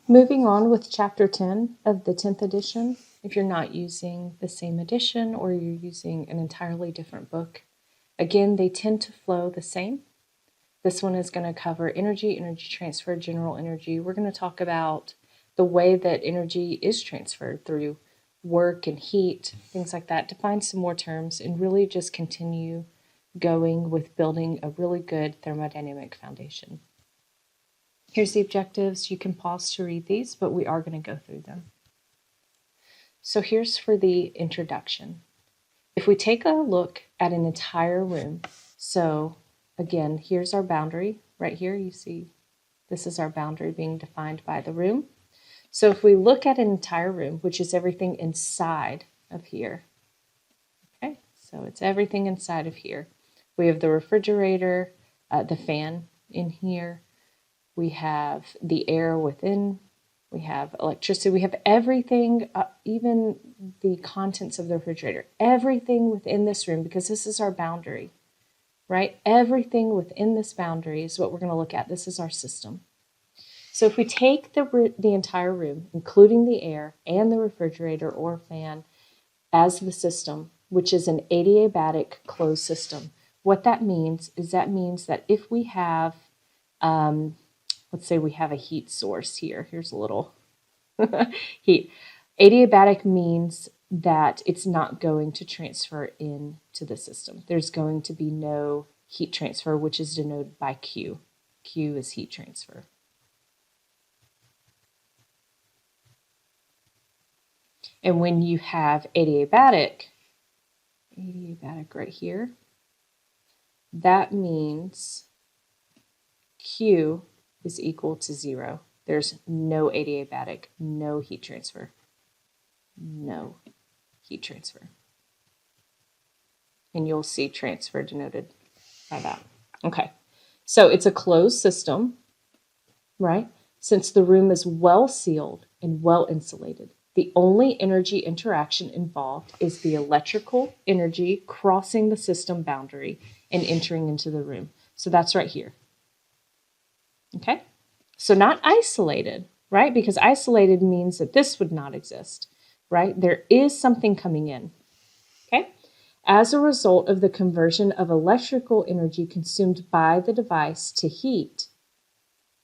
Moving on with Chapter 10 of the 10th edition, if you're not using the same edition or you're using an entirely different book, again, they tend to flow the same. This one is going to cover energy, energy transfer, general energy. We're going to talk about the way that energy is transferred through work and heat, things like that, define some more terms, and really just continue going with building a really good thermodynamic foundation. Here's the objectives. You can pause to read these, but we are going to go through them. So here's for the introduction. If we take a look at an entire room, so again, here's our boundary. Right here, you see this is our boundary being defined by the room. So if we look at an entire room, which is everything inside of here, okay, so it's everything inside of here. We have the refrigerator, the fan in here. We have the air within. We have electricity. We have everything, even the contents of the refrigerator, everything within this room, because this is our boundary, right? Everything within this boundary is what we're going to look at. This is our system. So if we take the entire room, including the air and the refrigerator or fan, as the system, which is an adiabatic closed system, what that means is that if we have, let's say we have a heat source here. Here's a little heat. Adiabatic means that it's not going to transfer into the system. There's going to be no heat transfer, which is denoted by Q. Q is heat transfer. And when you have adiabatic right here, that means Q is equal to 0. There's no adiabatic, no heat transfer. No heat transfer. And you'll see transfer denoted by that. Okay, so it's a closed system, right? Since the room is well sealed and well insulated, the only energy interaction involved is the electrical energy crossing the system boundary and entering into the room. So that's right here. Okay, so not isolated, right? Because isolated means that this would not exist, right? There is something coming in, okay? As a result of the conversion of electrical energy consumed by the device to heat,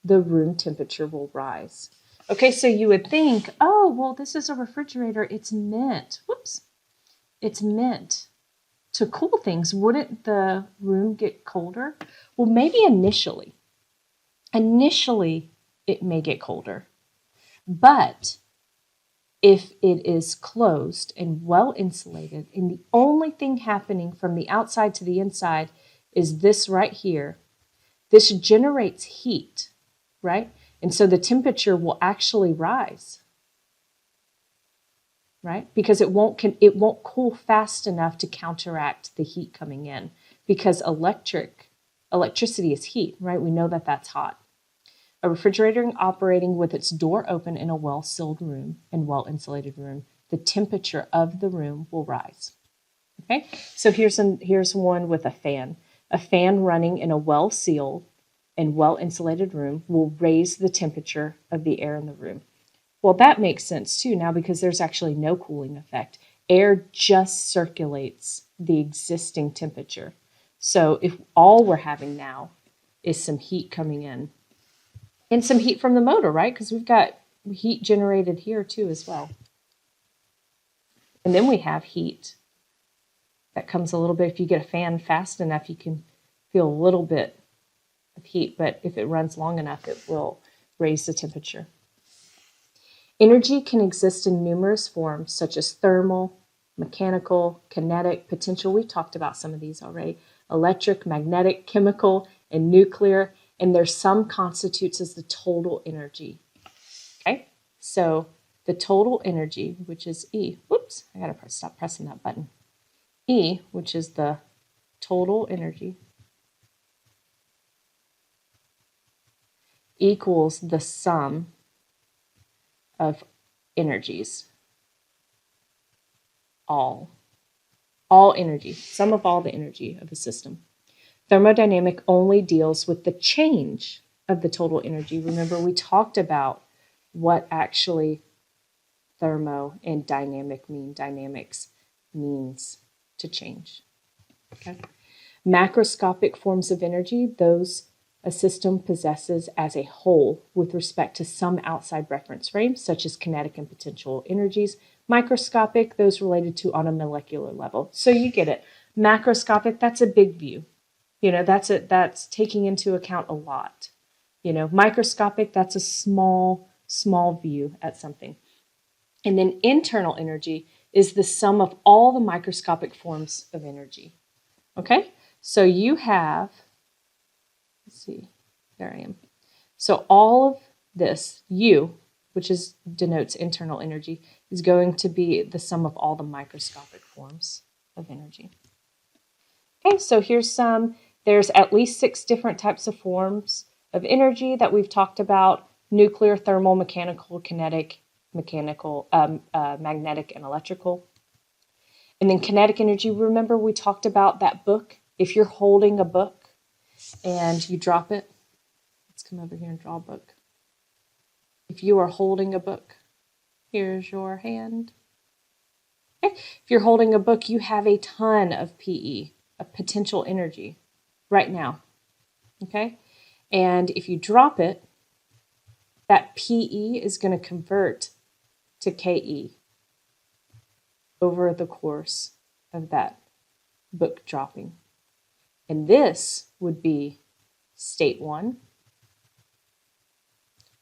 the room temperature will rise. Okay, so you would think, oh, well, this is a refrigerator. It's meant to cool things. Wouldn't the room get colder? Well, maybe initially. Initially, it may get colder. But if it is closed and well insulated, and the only thing happening from the outside to the inside is this right here, this generates heat, right? And so the temperature will actually rise, right? Because it won't cool fast enough to counteract the heat coming in, because electricity is heat, right? We know that that's hot. A refrigerator operating with its door open in a well-sealed room and well-insulated room, the temperature of the room will rise. Okay, so here's one with a fan. A fan running in a well-sealed and well-insulated room will raise the temperature of the air in the room. Well, that makes sense too now, because there's actually no cooling effect. Air just circulates the existing temperature. So if all we're having now is some heat coming in, and some heat from the motor, right? Because we've got heat generated here too as well. And then we have heat that comes a little bit. If you get a fan fast enough, you can feel a little bit of heat, but if it runs long enough, it will raise the temperature. Energy can exist in numerous forms, such as thermal, mechanical, kinetic, potential. We talked about some of these already. Electric, magnetic, chemical, and nuclear. And there's some constitutes as the total energy. Okay, so the total energy, which is E. Whoops, I gotta stop pressing that button. E, which is the total energy, equals the sum of energies. All energy, sum of all the energy of a system. Thermodynamic only deals with the change of the total energy. Remember, we talked about what actually thermo and dynamics means to change. Okay. Macroscopic forms of energy, those a system possesses as a whole with respect to some outside reference frames, such as kinetic and potential energies. Microscopic, those related to on a molecular level. So you get it. Macroscopic, that's a big view. That's taking into account a lot. Microscopic, that's a small view at something. And then internal energy is the sum of all the microscopic forms of energy. Okay? So you have, let's see, there I am. So all of this, U, which denotes internal energy, is going to be the sum of all the microscopic forms of energy. Okay, so there's at least 6 different types of forms of energy that we've talked about: nuclear, thermal, mechanical, kinetic, magnetic, and electrical. And then kinetic energy, remember we talked about that book? If you're holding a book and you drop it, let's come over here and draw a book. If you are holding a book, here's your hand. Okay. If you're holding a book, you have a ton of PE, of potential energy, right now. Okay? And if you drop it, that PE is going to convert to KE over the course of that book dropping. And this would be state 1.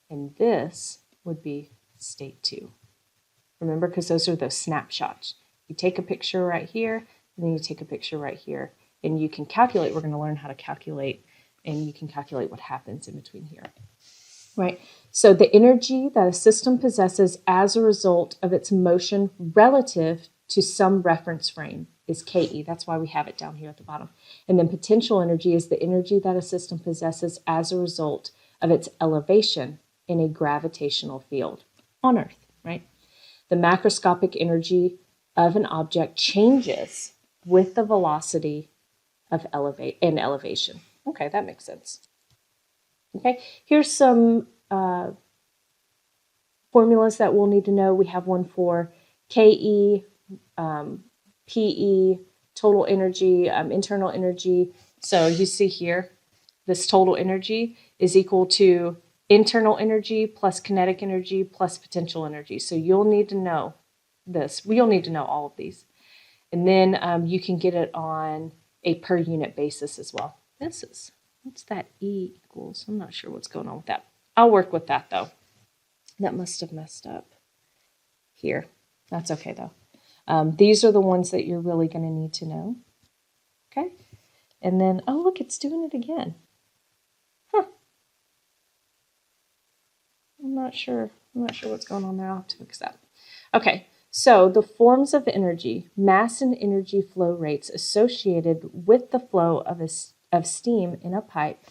And this would be state 2. Remember, because those are those snapshots. You take a picture right here, and then you take a picture right here. And you can calculate. We're going to learn how to calculate, and you can calculate what happens in between here. Right? So the energy that a system possesses as a result of its motion relative to some reference frame is KE. That's why we have it down here at the bottom. And then potential energy is the energy that a system possesses as a result of its elevation in a gravitational field on Earth, right? The macroscopic energy of an object changes with the velocity of elevation. Okay, that makes sense. Okay, here's some formulas that we'll need to know. We have one for KE, PE, total energy, internal energy. So you see here, this total energy is equal to internal energy plus kinetic energy plus potential energy. So you'll need to know this. We'll need to know all of these. And then you can get it on a per unit basis as well. What's that E equals? I'm not sure what's going on with that. I'll work with that though. That must have messed up here. That's okay though. These are the ones that you're really going to need to know. Okay. And then, oh look, it's doing it again. Huh. I'm not sure what's going on there. I'll have to fix that. Okay. So the forms of energy, mass and energy flow rates associated with the flow of steam in a pipe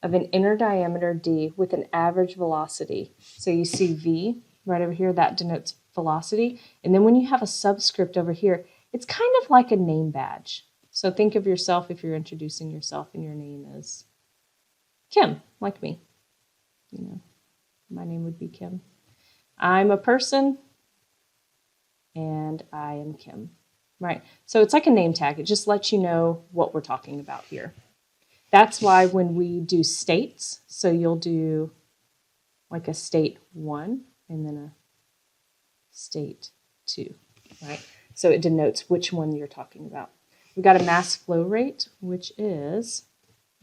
of an inner diameter d with an average velocity. So you see V right over here, that denotes velocity. And then when you have a subscript over here, it's kind of like a name badge. So think of yourself if you're introducing yourself and your name is Kim, like me. My name would be Kim. I'm a person and I am Kim, right? So it's like a name tag. It just lets you know what we're talking about here. That's why when we do states, so you'll do like a state 1 and then a state 2, right? So it denotes which one you're talking about. We've got a mass flow rate, which is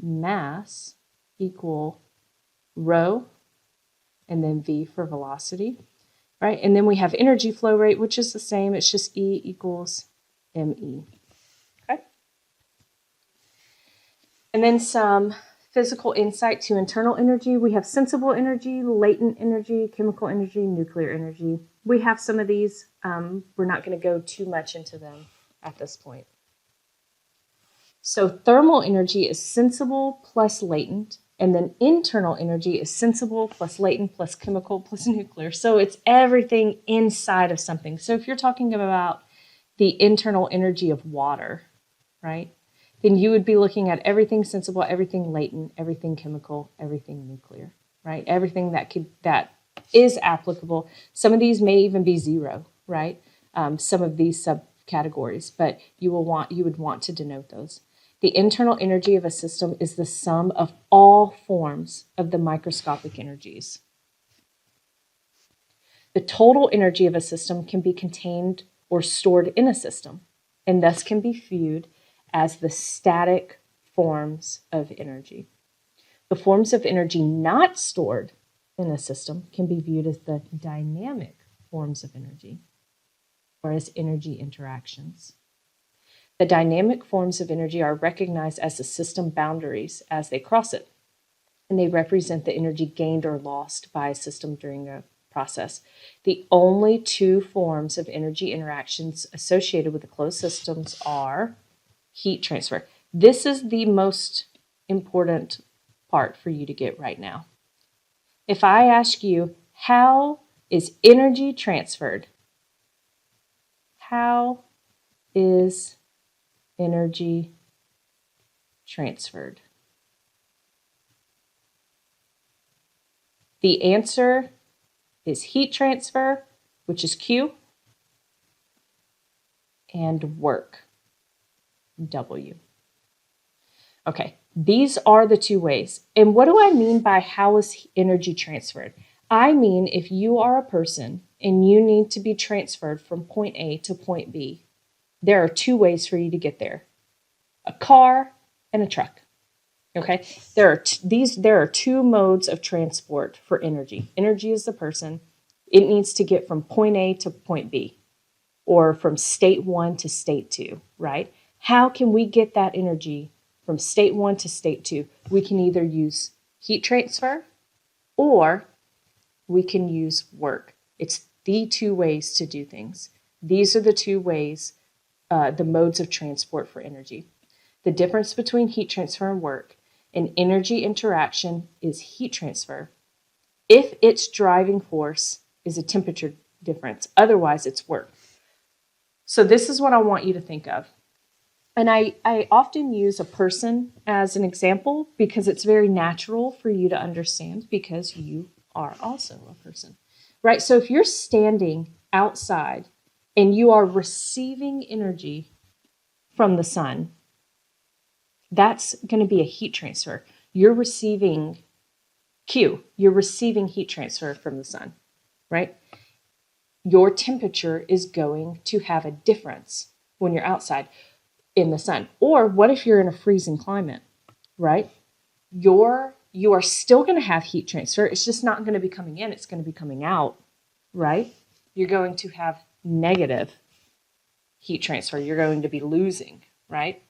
mass equal rho and then V for velocity, right? And then we have energy flow rate, which is the same. It's just E equals ME. Okay. And then some physical insight to internal energy. We have sensible energy, latent energy, chemical energy, nuclear energy. We have some of these. We're not going to go too much into them at this point. So thermal energy is sensible plus latent. And then internal energy is sensible plus latent plus chemical plus nuclear. So it's everything inside of something. So if you're talking about the internal energy of water, right, then you would be looking at everything sensible, everything latent, everything chemical, everything nuclear, right? Everything that is applicable. Some of these may even be zero, right? Some of these subcategories, but you would want to denote those. The internal energy of a system is the sum of all forms of the microscopic energies. The total energy of a system can be contained or stored in a system, and thus can be viewed as the static forms of energy. The forms of energy not stored in a system can be viewed as the dynamic forms of energy, or as energy interactions. The dynamic forms of energy are recognized as the system boundaries as they cross it, and they represent the energy gained or lost by a system during a process. The only two forms of energy interactions associated with the closed systems are heat transfer. This is the most important part for you to get right now. If I ask you, how is energy transferred? How is energy transferred? The answer is heat transfer, which is Q, and work, W. Okay, these are the two ways. And what do I mean by how is energy transferred? I mean, if you are a person and you need to be transferred from point A to point B, there are two ways for you to get there: a car and a truck. Okay, there are two modes of transport for energy. Energy is the person. It needs to get from point A to point B, or from state 1 to state 2, right? How can we get that energy from state 1 to state 2? We can either use heat transfer or we can use work. It's the two ways to do things. These are the two ways, the modes of transport for energy. The difference between heat transfer and work: an energy interaction is heat transfer if its driving force is a temperature difference. Otherwise, it's work. So this is what I want you to think of. And I often use a person as an example because it's very natural for you to understand, because you are also a person, right? So if you're standing outside and you are receiving energy from the sun, that's going to be a heat transfer. You're receiving Q. You're receiving heat transfer from the sun, right? Your temperature is going to have a difference when you're outside in the sun. Or what if you're in a freezing climate, right? You are still going to have heat transfer. It's just not going to be coming in. It's going to be coming out, right? You're going to have negative heat transfer. You're going to be losing, right?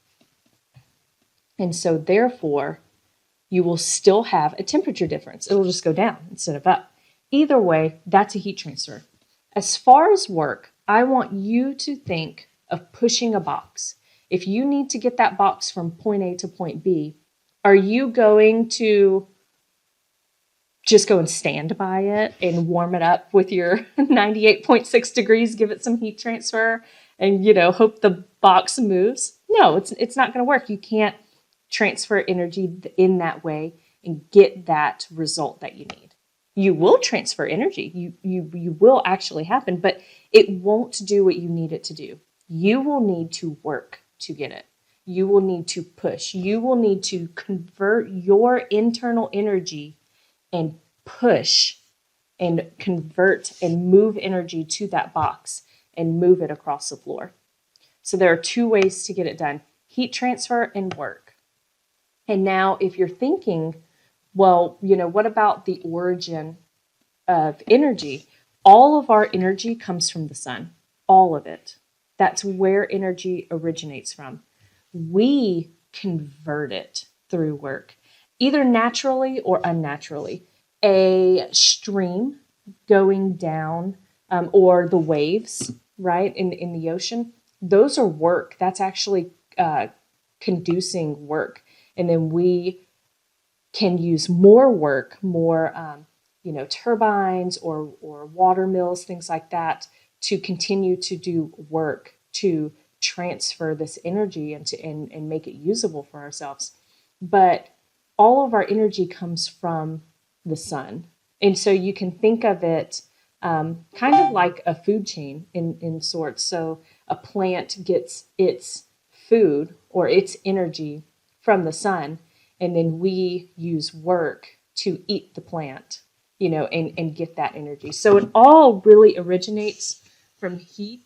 And so therefore, you will still have a temperature difference. It'll just go down instead of up. Either way, that's a heat transfer. As far as work, I want you to think of pushing a box. If you need to get that box from point A to point B, are you going to just go and stand by it and warm it up with your 98.6 degrees, give it some heat transfer, and hope the box moves? No, it's not going to work. You can't transfer energy in that way and get that result that you need. You will transfer energy. You will actually happen, but it won't do what you need it to do. You will need to work to get it. You will need to push. You will need to convert your internal energy and push and convert and move energy to that box and move it across the floor. So there are two ways to get it done: heat transfer and work. And now if you're thinking, well, what about the origin of energy? All of our energy comes from the sun, all of it. That's where energy originates from. We convert it through work, either naturally or unnaturally. A stream going down, or the waves, right, in the ocean, those are work. That's actually conducing work. And then we can use more work, more turbines or water mills, things like that, to continue to do work to transfer this energy and make it usable for ourselves. But all of our energy comes from the sun. And so you can think of it kind of like a food chain in sorts. So a plant gets its food or its energy from the sun, and then we use work to eat the plant, and get that energy. So it all really originates from heat.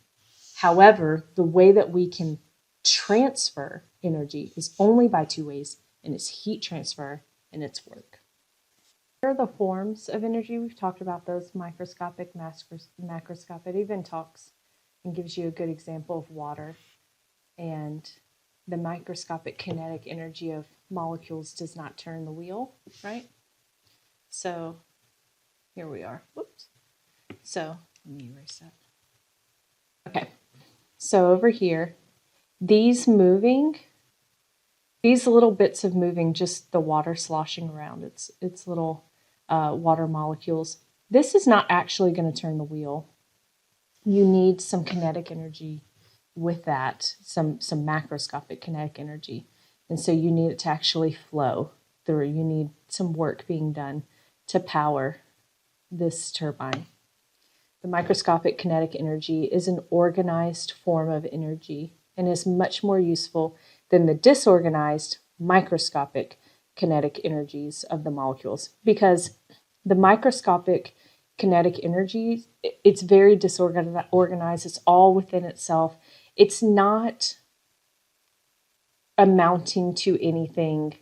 However, the way that we can transfer energy is only by two ways, and it's heat transfer and it's work. Here are the forms of energy. We've talked about those: microscopic, macroscopic. It even talks and gives you a good example of water. And the microscopic kinetic energy of molecules does not turn the wheel, right? So here we are. Whoops. So let me erase that. Okay. So over here, these little bits of moving, just the water sloshing around. It's little water molecules. This is not actually going to turn the wheel. You need some kinetic energy with that, some macroscopic kinetic energy. And so you need it to actually flow through. You need some work being done to power this turbine. The microscopic kinetic energy is an organized form of energy and is much more useful than the disorganized microscopic kinetic energies of the molecules, because the microscopic kinetic energy, it's very disorganized. It's all within itself. It's not amounting to anything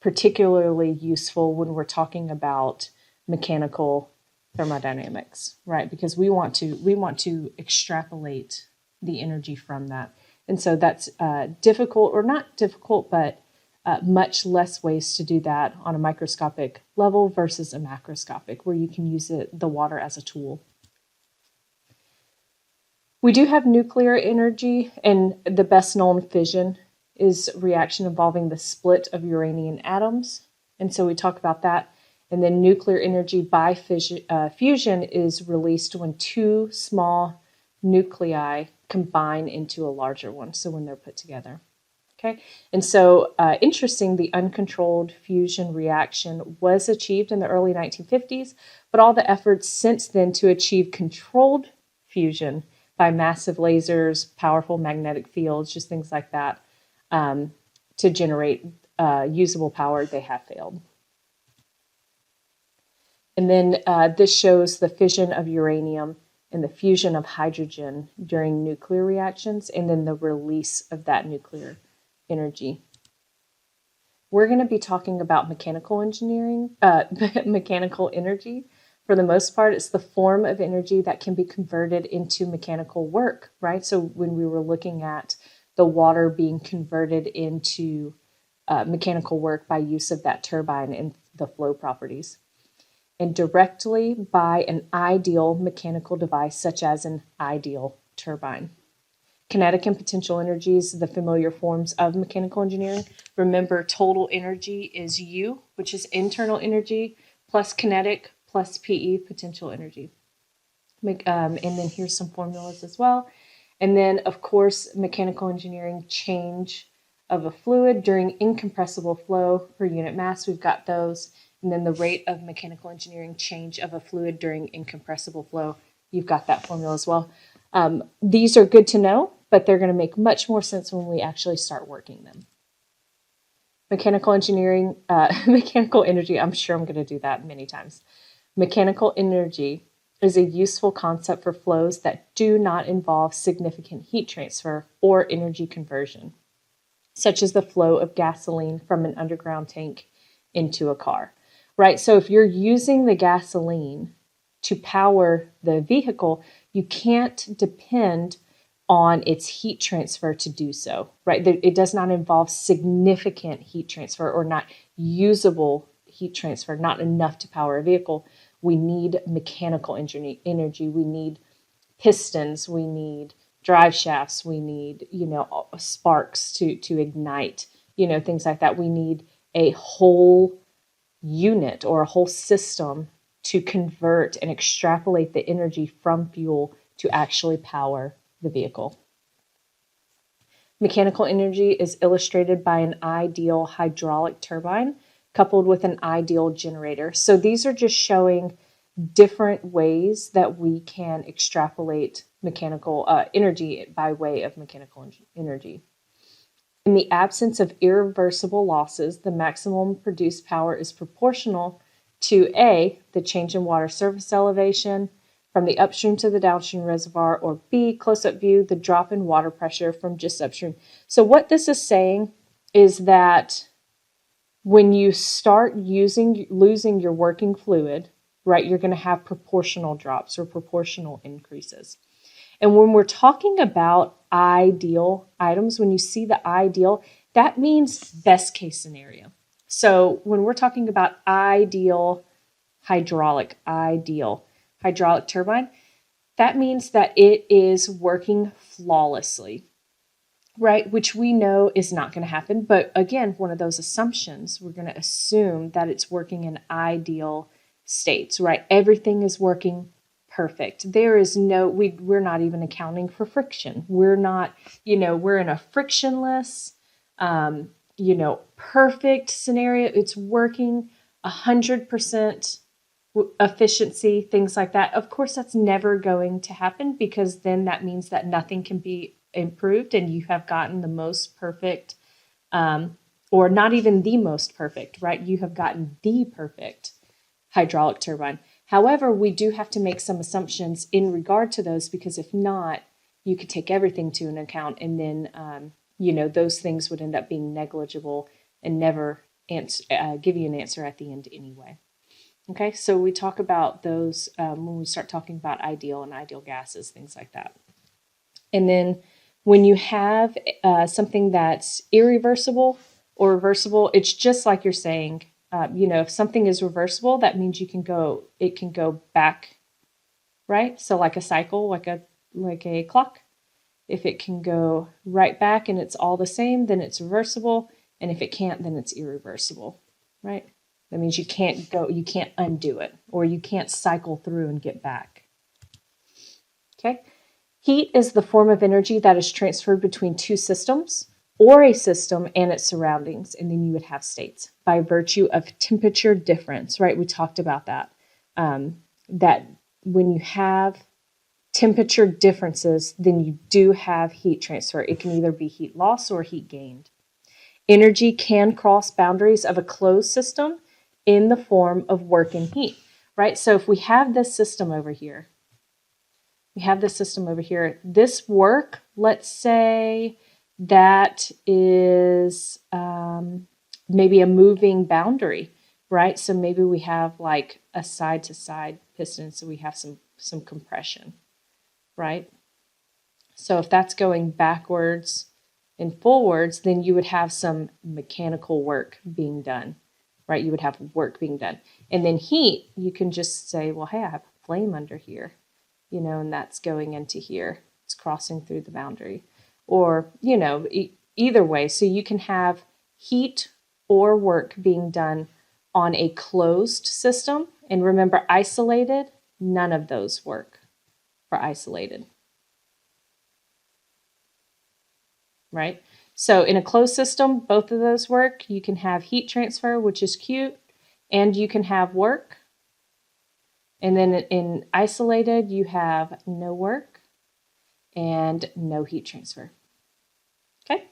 particularly useful when we're talking about mechanical thermodynamics, right? Because we want to extrapolate the energy from that. And so that's difficult, or not difficult, but much less ways to do that on a microscopic level versus a macroscopic, where you can use the water as a tool. We do have nuclear energy, and the best known fission is reaction involving the split of uranium atoms. And so we talk about that. And then nuclear energy by fusion is released when two small nuclei combine into a larger one, so when they're put together. Okay, and so interesting, the uncontrolled fusion reaction was achieved in the early 1950s, but all the efforts since then to achieve controlled fusion by massive lasers, powerful magnetic fields, just things like that, to generate usable power, they have failed. And then this shows the fission of uranium and the fusion of hydrogen during nuclear reactions, and then the release of that nuclear energy. We're going to be talking about mechanical engineering, mechanical energy. For the most part, it's the form of energy that can be converted into mechanical work, right? So when we were looking at the water being converted into mechanical work by use of that turbine and the flow properties, and directly by an ideal mechanical device such as an ideal turbine. Kinetic and potential energies, the familiar forms of mechanical engineering. Remember, total energy is U, which is internal energy, plus kinetic, plus PE, potential energy. And then here's some formulas as well. And then, of course, mechanical engineering, change of a fluid during incompressible flow per unit mass. We've got those. And then the rate of mechanical engineering, change of a fluid during incompressible flow. You've got that formula as well. These are good to know, but they're going to make much more sense when we actually start working them. Mechanical engineering, mechanical energy, I'm sure I'm going to do that many times. Mechanical energy is a useful concept for flows that do not involve significant heat transfer or energy conversion, such as the flow of gasoline from an underground tank into a car, right? So if you're using the gasoline to power the vehicle, you can't depend on its heat transfer to do so, right? It does not involve significant heat transfer or not usable heat transfer, not enough to power a vehicle. We need mechanical energy. We need pistons. We need drive shafts. We need, sparks to ignite, things like that. We need a whole unit or a whole system to convert and extrapolate the energy from fuel to actually power the vehicle. Mechanical energy is illustrated by an ideal hydraulic turbine coupled with an ideal generator. So these are just showing different ways that we can extrapolate mechanical energy by way of mechanical energy. In the absence of irreversible losses, the maximum produced power is proportional to A, the change in water surface elevation from the upstream to the downstream reservoir, or B, close-up view, the drop in water pressure from just upstream. So what this is saying is that when you start losing your working fluid, right, you're going to have proportional drops or proportional increases. And when we're talking about ideal items, when you see the ideal, that means best case scenario. So when we're talking about ideal hydraulic turbine, that means that it is working flawlessly, right? Which we know is not going to happen. But again, one of those assumptions, we're going to assume that it's working in ideal states, right? Everything is working perfect. There is no, we're not even accounting for friction. We're not, we're in a frictionless, perfect scenario. It's working 100% efficiency, things like that. Of course, that's never going to happen, because then that means that nothing can be improved and you have gotten the most perfect, or not even the most perfect, right? You have gotten the perfect hydraulic turbine. However, we do have to make some assumptions in regard to those, because if not, you could take everything to an account, and then, those things would end up being negligible and never give you an answer at the end anyway. Okay, so we talk about those when we start talking about ideal and ideal gases, things like that. And then when you have something that's irreversible or reversible, it's just like you're saying, if something is reversible, that means it can go back, right? So like a cycle, like a clock. If it can go right back and it's all the same, then it's reversible. And if it can't, then it's irreversible, right? That means you can't undo it, or you can't cycle through and get back. Okay. Heat is the form of energy that is transferred between two systems or a system and its surroundings. And then you would have states by virtue of temperature difference, right? We talked about that. That when you have temperature differences, then you do have heat transfer. It can either be heat loss or heat gained. Energy can cross boundaries of a closed system in the form of work and heat, right? So if we have this system over here, this work, let's say that is maybe a moving boundary, right? So maybe we have like a side-to-side piston, so we have some compression, right? So if that's going backwards and forwards, then you would have some mechanical work being done, right? You would have work being done. And then heat, you can just say, well, hey, I have a flame under here, and that's going into here. It's crossing through the boundary. Or, either way. So you can have heat or work being done on a closed system. And remember, isolated, none of those work for isolated. Right? So in a closed system, both of those work. You can have heat transfer, which is cute, and you can have work. And then in isolated, you have no work and no heat transfer. Okay?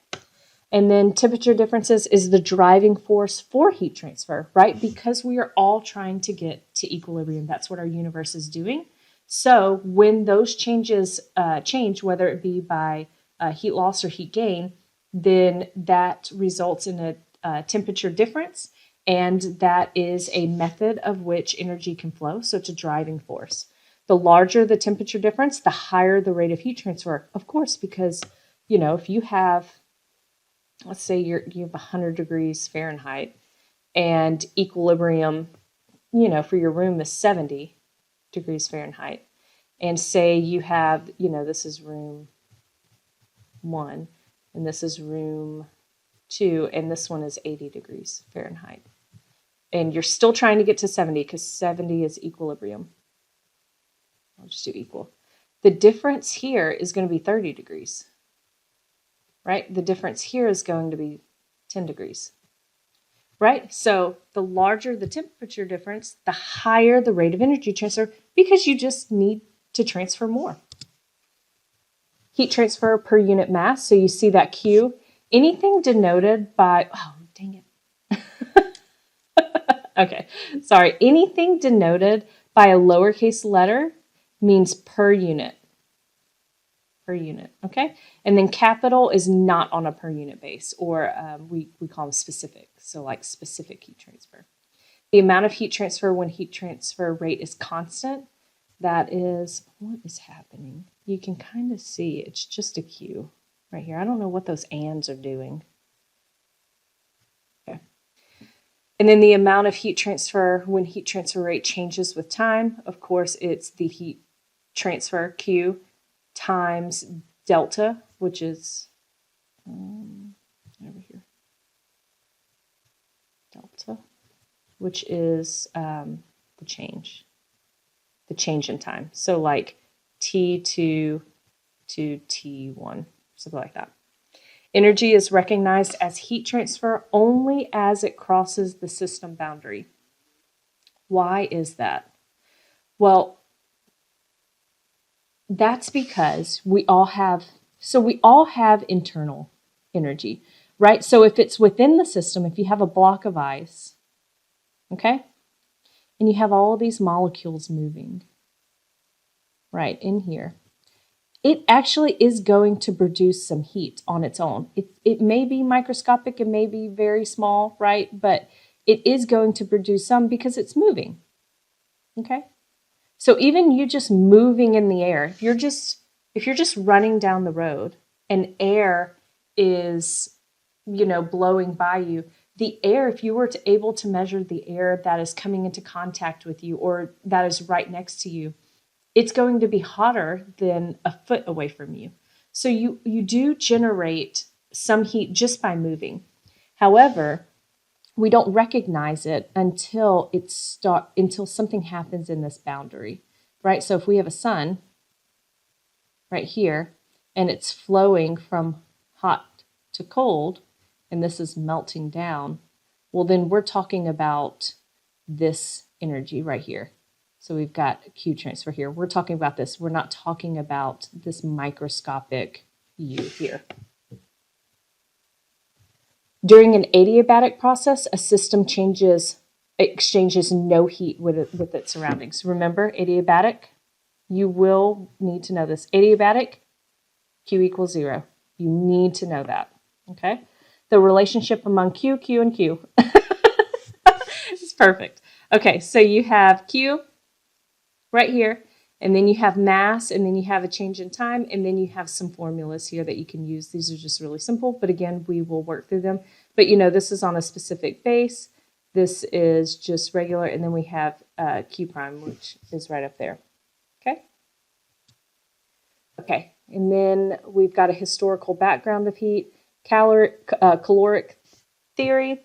And then temperature differences is the driving force for heat transfer, right? Because we are all trying to get to equilibrium. That's what our universe is doing. So when those changes change, whether it be by heat loss or heat gain, then that results in a temperature difference, and that is a method of which energy can flow. So it's a driving force. The larger the temperature difference, the higher the rate of heat transfer, of course, because, if you have, let's say you have 100 degrees Fahrenheit and equilibrium, for your room is 70 degrees Fahrenheit. And say you have, this is room 1, and this is room 2, and this one is 80 degrees Fahrenheit. And you're still trying to get to 70 because 70 is equilibrium. I'll just do equal. The difference here is going to be 30 degrees, right? The difference here is going to be 10 degrees, right? So the larger the temperature difference, the higher the rate of energy transfer because you just need to transfer more. Heat transfer per unit mass. So you see that Q. Anything denoted by, oh, dang it. Okay, sorry. Anything denoted by a lowercase letter means per unit. Per unit, okay? And then capital is not on a per unit base, or we call them specific. So like specific heat transfer. The amount of heat transfer when heat transfer rate is constant, that is, what is happening? You can kind of see it's just a Q right here. I don't know what those ands are doing. Okay. And then the amount of heat transfer when heat transfer rate changes with time, of course, it's the heat transfer Q times delta, which is over here. Delta, which is the change in time. So like T2 to T1, something like that. Energy is recognized as heat transfer only as it crosses the system boundary. Why is that? Well, that's because we all have internal energy, right? So if it's within the system, if you have a block of ice, okay, and you have all these molecules moving right in here, it actually is going to produce some heat on its own. It may be microscopic, it may be very small, right? But it is going to produce some because it's moving, okay? So even you just moving in the air, if you're just running down the road and air is, blowing by you, the air, if you were able to measure the air that is coming into contact with you or that is right next to you, it's going to be hotter than a foot away from you. So you do generate some heat just by moving. However, we don't recognize it until something happens in this boundary, right? So if we have a sun right here and it's flowing from hot to cold and this is melting down, well, then we're talking about this energy right here. So we've got Q transfer here. We're talking about this. We're not talking about this microscopic U here. During an adiabatic process, a system exchanges no heat with its surroundings. Remember, adiabatic, you will need to know this. Adiabatic, Q equals 0. You need to know that, okay? The relationship among Q, Q, and Q. It's perfect. Okay, so you have Q right here, and then you have mass, and then you have a change in time, and then you have some formulas here that you can use. These are just really simple, but again, we will work through them. But this is on a specific base. This is just regular, and then we have Q prime, which is right up there. Okay? Okay, and then we've got a historical background of heat. Caloric theory,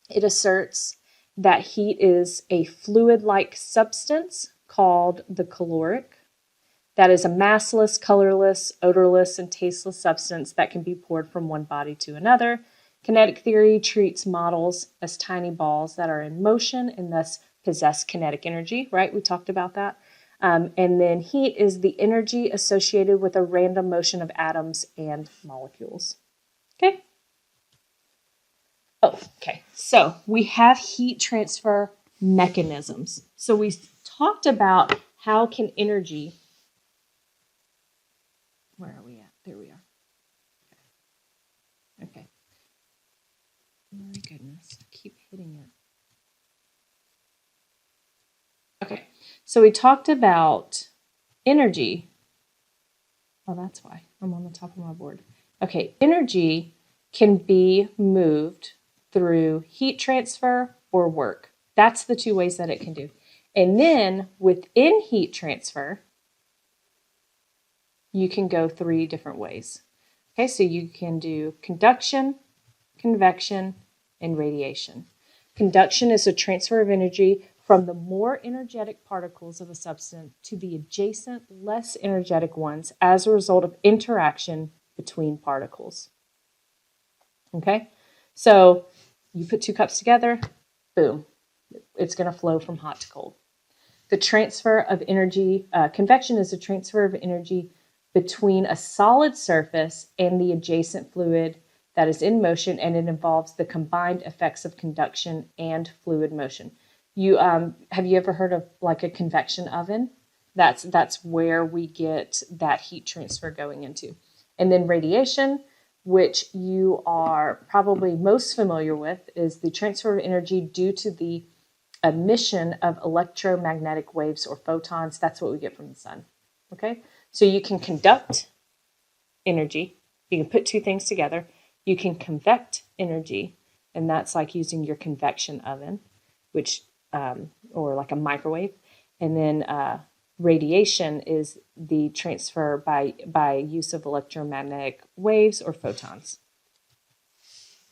it asserts that heat is a fluid-like substance called the caloric. That is a massless, colorless, odorless, and tasteless substance that can be poured from one body to another. Kinetic theory treats models as tiny balls that are in motion and thus possess kinetic energy, right? We talked about that. And then heat is the energy associated with a random motion of atoms and molecules. Okay? Oh, okay. So we have heat transfer mechanisms. So we talked about how can energy, where are we at? There we are. Okay. Oh my goodness, I keep hitting it. Okay, so we talked about energy. Oh, that's why I'm on the top of my board. Okay, energy can be moved through heat transfer or work. That's the two ways that it can do. And then within heat transfer, you can go 3 different ways. Okay, so you can do conduction, convection, and radiation. Conduction is a transfer of energy from the more energetic particles of a substance to the adjacent, less energetic ones as a result of interaction between particles. Okay, so You put 2 cups together, boom, it's going to flow from hot to cold. The transfer of energy, convection is a transfer of energy between a solid surface and the adjacent fluid that is in motion, and it involves the combined effects of conduction and fluid motion. Have you ever heard of like a convection oven? That's where we get that heat transfer going into. And then radiation, which you are probably most familiar with, is the transfer of energy due to the emission of electromagnetic waves or photons. That's what we get from the sun. Okay, so you can conduct energy. You can put 2 things together. You can convect energy, and that's like using your convection oven, which or like a microwave. And then radiation is the transfer by use of electromagnetic waves or photons.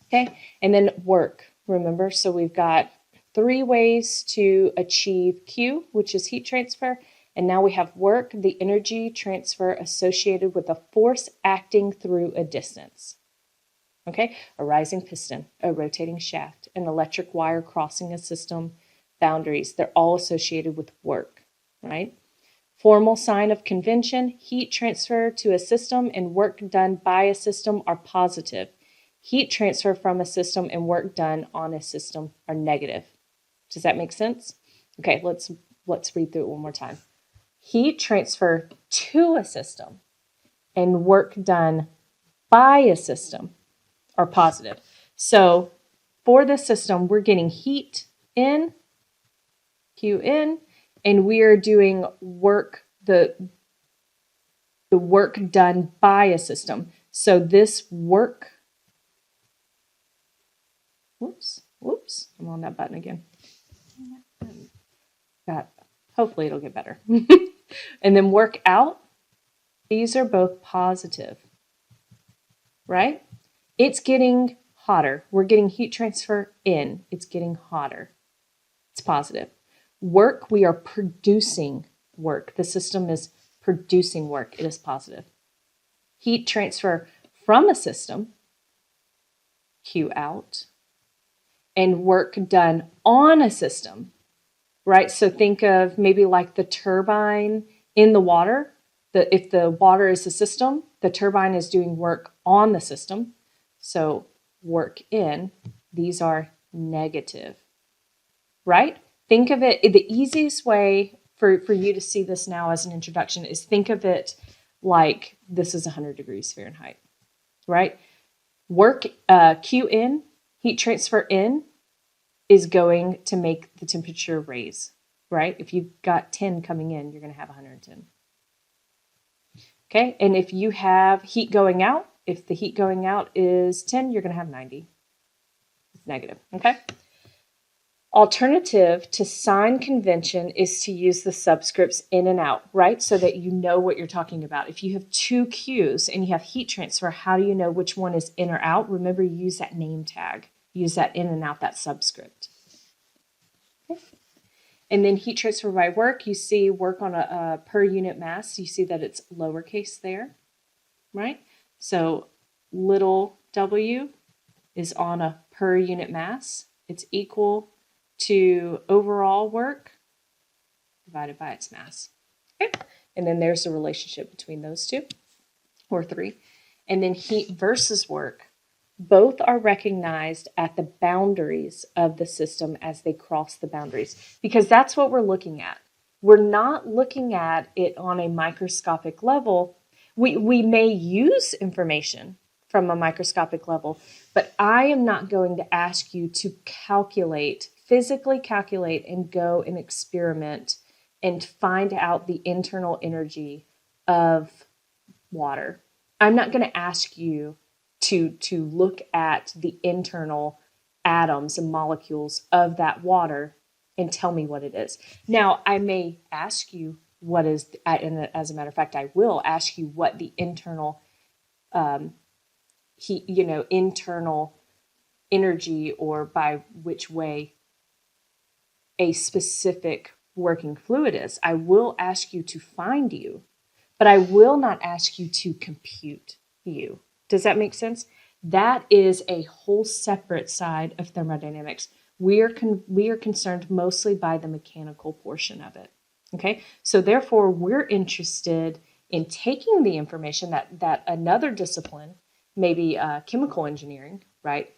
Okay, and then work. Remember, so we've got 3 ways to achieve Q, which is heat transfer. And now we have work, the energy transfer associated with a force acting through a distance. Okay, a rising piston, a rotating shaft, an electric wire crossing a system boundaries. They're all associated with work, right? Formal sign of convention, heat transfer to a system and work done by a system are positive. Heat transfer from a system and work done on a system are negative. Does that make sense? Okay, let's read through it one more time. Heat transfer to a system and work done by a system are positive. So for the system, we're getting heat in, Q in, and we are doing work, the work done by a system. So this work, whoops, I'm on that button again. Hopefully it'll get better. And then work out, these are both positive, right? It's getting hotter. We're getting heat transfer in. It's getting hotter. It's positive. Work, we are producing work. The system is producing work. It is positive. Heat transfer from a system, Q out, and work done on a system, right? So think of maybe like the turbine in the water. If the water is the system, the turbine is doing work on the system. So work in, these are negative, right? Think of it, the easiest way for you to see this now as an introduction is think of it like this is 100 degrees Fahrenheit, right? Work, Q in, heat transfer in, is going to make the temperature raise, right? If you've got 10 coming in, you're going to have 110. Okay, and if you have heat going out, if the heat going out is 10, you're going to have 90. It's negative, okay? Alternative to sign convention is to use the subscripts in and out, right? So that you know what you're talking about. If you have 2 Qs and you have heat transfer, how do you know which one is in or out? Remember, you use that name tag. Use that in and out, that subscript. Okay. And then heat transfer by work, you see work on a per unit mass. You see that it's lowercase there, right? So little w is on a per unit mass. It's equal to overall work divided by its mass. Okay, and then there's the relationship between those 2 or 3. And then heat versus work. Both are recognized at the boundaries of the system as they cross the boundaries, because that's what we're looking at. We're not looking at it on a microscopic level. We may use information from a microscopic level, but I am not going to ask you to physically calculate and go and experiment and find out the internal energy of water. I'm not going to ask you to look at the internal atoms and molecules of that water and tell me what it is. Now, I may ask you what is, and as a matter of fact, I will ask you what the internal internal energy, or by which way a specific working fluid is. I will ask you to find you, but I will not ask you to compute you. Does that make sense? That is a whole separate side of thermodynamics. We are concerned mostly by the mechanical portion of it. Okay, so therefore we're interested in taking the information that another discipline, maybe chemical engineering, right?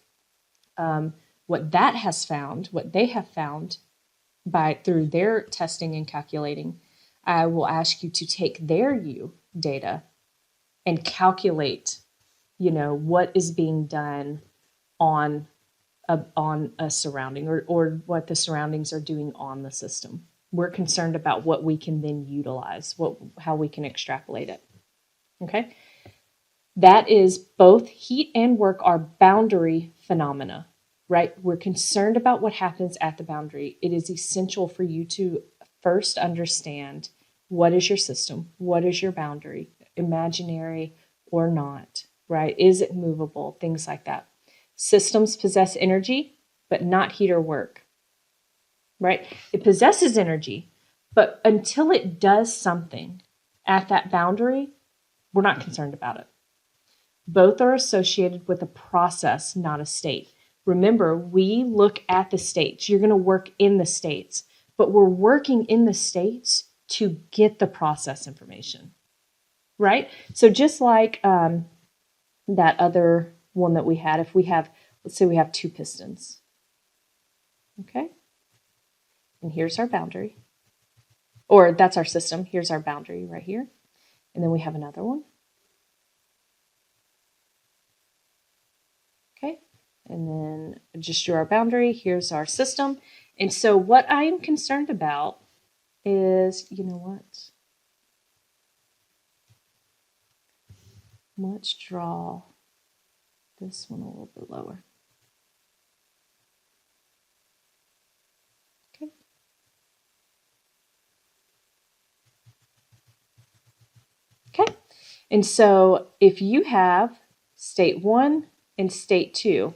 What that has found, what they have found through their testing and calculating, I will ask you to take their U data and calculate, what is being done on a surrounding or what the surroundings are doing on the system. We're concerned about what we can then utilize, how we can extrapolate it. Okay? That is both heat and work are boundary phenomena, right? We're concerned about what happens at the boundary. It is essential for you to first understand what is your system, what is your boundary, imaginary or not, right? Is it movable? Things like that. Systems possess energy, but not heat or work, right? It possesses energy, but until it does something at that boundary, we're not concerned about it. Both are associated with a process, not a state. Remember, we look at the states. You're going to work in the states, but we're working in the states to get the process information, right? So just like that other one that we had, if we have, let's say we have 2 pistons, okay? And here's our boundary, or that's our system. Here's our boundary right here. And then we have another one. Okay, and then just drew our boundary. Here's our system. And so what I am concerned about is, let's draw this one a little bit lower. Okay. Okay, and so if you have state 1 and state 2,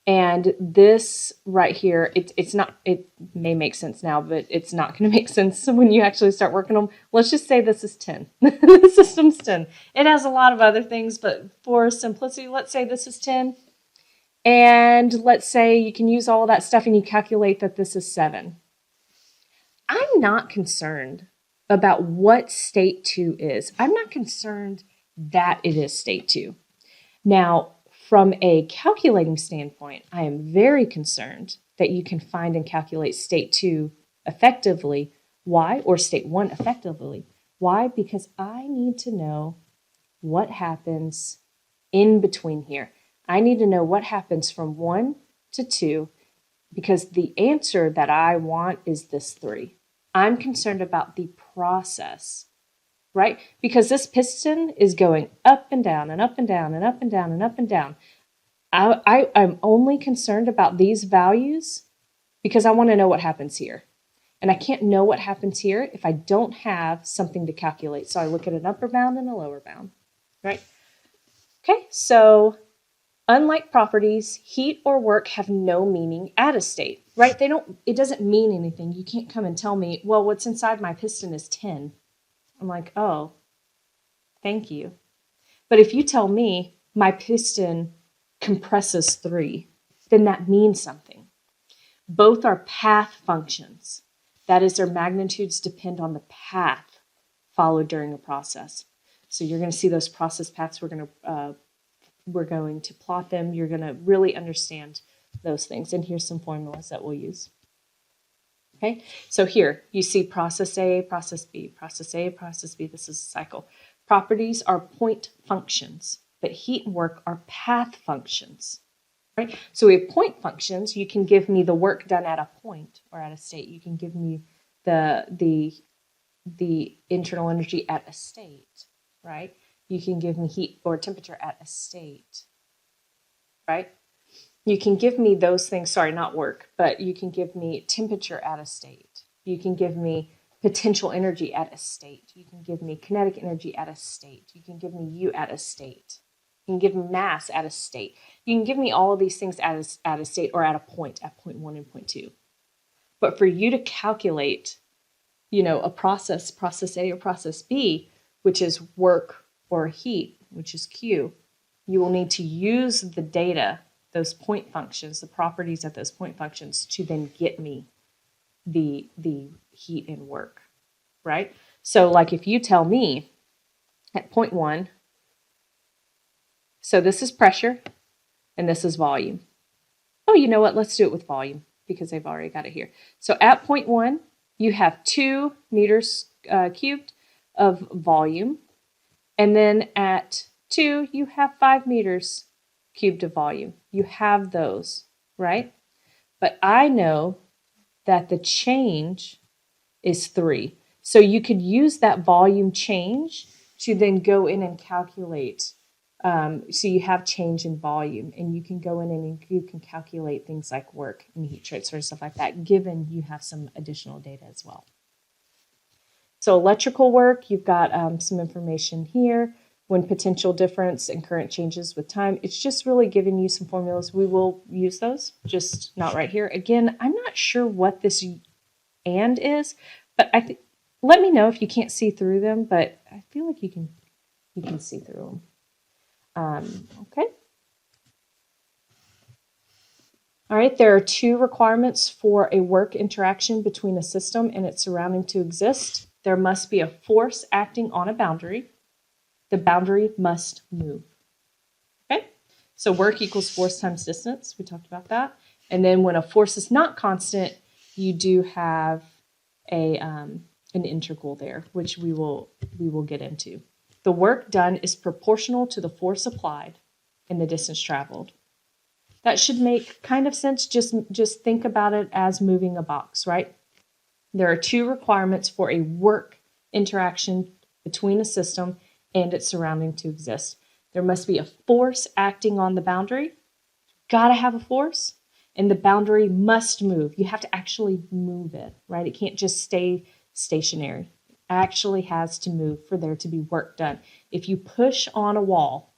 and this right here, it may make sense now, but it's not going to make sense when you actually start working on them. Let's just say this is 10. The system's 10. It has a lot of other things, but for simplicity, let's say this is 10. And let's say you can use all that stuff and you calculate that this is 7. I'm not concerned about what state 2 is. I'm not concerned that it is state 2. Now, from a calculating standpoint, I am very concerned that you can find and calculate state 2 effectively. Why? Or state 1 effectively. Why? Because I need to know what happens in between here. I need to know what happens from 1 to 2, because the answer that I want is this 3. I'm concerned about the process, right? Because this piston is going up and down and up and down and up and down and up and down. I'm only concerned about these values because I want to know what happens here. And I can't know what happens here if I don't have something to calculate. So I look at an upper bound and a lower bound, right? Okay, so unlike properties, heat or work have no meaning at a state, right? It doesn't mean anything. You can't come and tell me, well, what's inside my piston is 10. I'm like, oh, thank you. But if you tell me my piston compresses 3, then that means something. Both are path functions. That is, their magnitudes depend on the path followed during a process. So you're going to see those process paths. We're going to plot them. You're going to really understand those things. And here's some formulas that we'll use. Okay, so here you see process A, process B, process A, process B. This is a cycle. Properties are point functions, but heat and work are path functions. Right? So we have point functions. You can give me the work done at a point or at a state. You can give me the internal energy at a state, right? You can give me heat or temperature at a state, right? You can give me those things, sorry, not work, but you can give me temperature at a state. You can give me potential energy at a state. You can give me kinetic energy at a state. You can give me U at a state. You can give me mass at a state. You can give me all of these things at a state or at a point, at point 1 and point 2. But for you to calculate, a process A or process B, which is work or heat, which is Q, you will need to use the data, those point functions, the properties of those point functions, to then get me the heat and work, right? So like if you tell me at point 1, so this is pressure and this is volume. Oh, you know what? Let's do it with volume because they've already got it here. So at point 1, you have 2 meters cubed of volume. And then at 2, you have 5 meters cubed of volume. You have those, right? But I know that the change is 3. So you could use that volume change to then go in and calculate. So you have change in volume, and you can go in and you can calculate things like work and heat transfer and stuff like that, given you have some additional data as well. So electrical work, you've got some information here. When potential difference and current changes with time, it's just really giving you some formulas. We will use those, just not right here. Again, I'm not sure what this and is, but let me know if you can't see through them, but I feel like you can see through them. Okay. All right, there are 2 requirements for a work interaction between a system and its surrounding to exist. There must be a force acting on a boundary. The boundary must move. Okay, so work equals force times distance. We talked about that. And then when a force is not constant, you do have an integral there, which we will get into. The work done is proportional to the force applied and the distance traveled. That should make kind of sense. Just think about it as moving a box, right? There are 2 requirements for a work interaction between a system and its surrounding to exist. There must be a force acting on the boundary. Got to have a force. And the boundary must move. You have to actually move it, right? It can't just stay stationary. It actually has to move for there to be work done. If you push on a wall,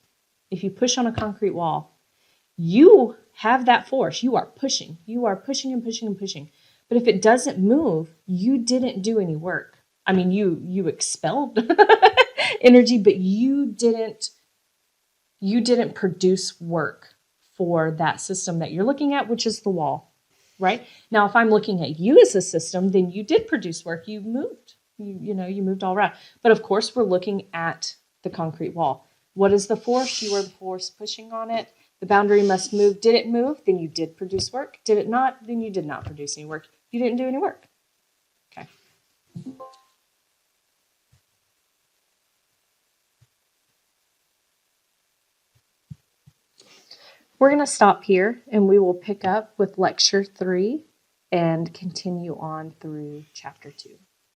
if you push on a concrete wall, you have that force. You are pushing. You are pushing and pushing and pushing. But if it doesn't move, you didn't do any work. I mean, you expelled energy, but you didn't produce work for that system that you're looking at, which is the wall, right? Now, if I'm looking at you as a system, then you did produce work. You moved. You moved all around. But of course, we're looking at the concrete wall. What is the force? You are the force pushing on it. The boundary must move. Did it move? Then you did produce work. Did it not? Then you did not produce any work. You didn't do any work. Okay. We're going to stop here, and we will pick up with lecture 3 and continue on through chapter 2.